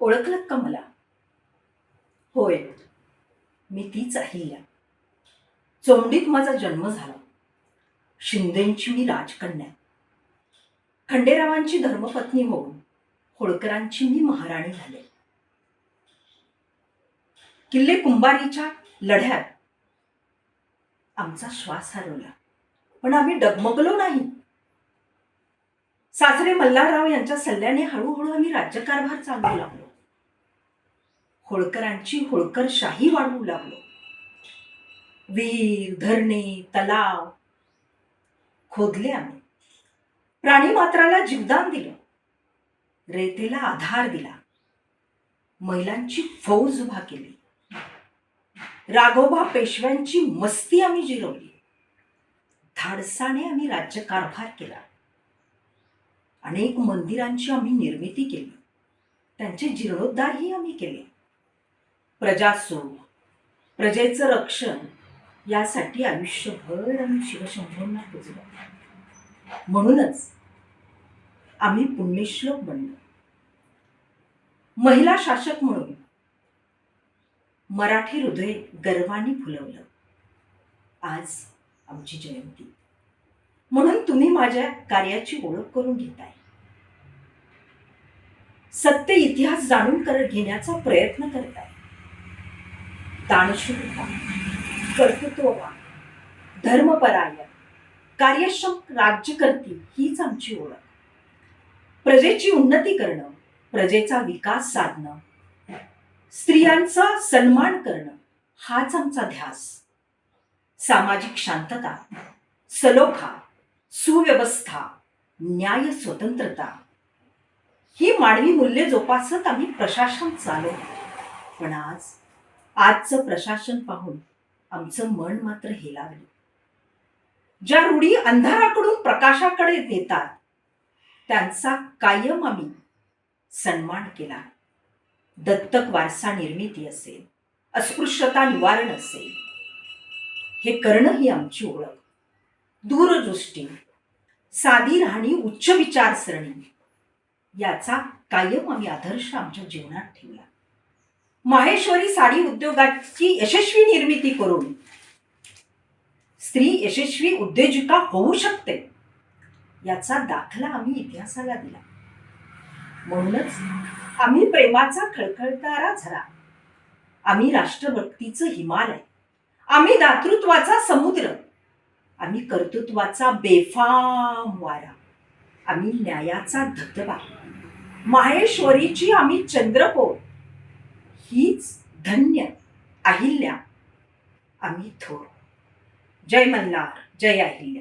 ओळखलत का मला? होय, मी तीच अहिल्या. चोंडीत माझा जन्म झाला. शिंदेंची मी राजकन्या. खंडेरावांची धर्मपत्नी होऊन होळकरांची मी महाराणी झाले. किल्ले कुंभारीच्या लढ्यात आमचा श्वास हरवला, पण आम्ही डगमगलो नाही. सासरे मल्हारराव यांच्या सल्ल्याने हळूहळू आम्ही राज्यकारभार चालवू लागलो. होळकरांची होळकरशाही वाढवू लागलो. विहीर, धरणे, तलाव खोदले आम्ही. प्राणीमात्राला जीवदान दिलं. रेतेला आधार दिला. महिलांची फौज उभा केली. राघोबा पेशव्यांची मस्ती आम्ही जिरवली. धाडसाने आम्ही राज्यकारभार केला. अनेक मंदिरांची आम्ही निर्मिती केली. त्यांचे जीर्णोद्धारही आम्ही केले. प्रजासुख, प्रजेचं रक्षण यासाठी आयुष्यभर आम्ही शिवशंभूंना पूजलो. म्हणूनच आम्ही पुण्यश्लोक बनलो. महिला शासक म्हणून मराठी हृदय गर्वाने फुलवलं. आज आमची जयंती, म्हणून तुम्ही माझ्या कार्याची ओळख करून घेताय. सत्य इतिहास जाणून घेण्याचा प्रयत्न करताय. दानशूरता, कर्तृत्ववान, धर्मपरायण, कार्यक्षम राज्यकर्ती हीच आमची ओळख. प्रजेची उन्नती करणं, प्रजेचा विकास साधणं, स्त्रियांचा सन्मान करणं हाच आमचा ध्यास. सामाजिक शांतता, सलोखा, सुव्यवस्था, न्याय, स्वतंत्रता ही मानवी मूल्ये जोपासत आम्ही प्रशासन चालवतो. पण आजचं प्रशासन पाहून आमचं मन मात्र हेलावलं. ज्या रूढी अंधाराकडून प्रकाशाकडे नेतात त्यांचा कायम आम्ही सन्मान केला. दत्तक वारसा निर्मिती असेल, अस्पृश्यता निवारण असेल, हे करणं ही आमची ओळख. दूरदृष्टी, साधी राहणी, उच्च विचारसरणी याचा कायम आम्ही आदर्श आमच्या जीवनात ठेवला. माहेश्वरी साडी उद्योगाची यशस्वी निर्मिती करून स्त्री यशस्वी उद्योजिका होऊ शकते याचा दाखला आम्ही इतिहासाला दिला. म्हणूनच आम्ही प्रेमाचा खळखळणारा झरा, आम्ही राष्ट्रभक्तीचं हिमालय, आम्ही दातृत्वाचा समुद्र, आम्ही कर्तृत्वाचा बेफाम वारा, आम्ही न्यायाचा धबधबा, माहेश्वरीची आम्ही चंद्रकोर, हीच धन्य अहिल्या, आम्ही थोर. जय मल्हार, जय अहिल्या.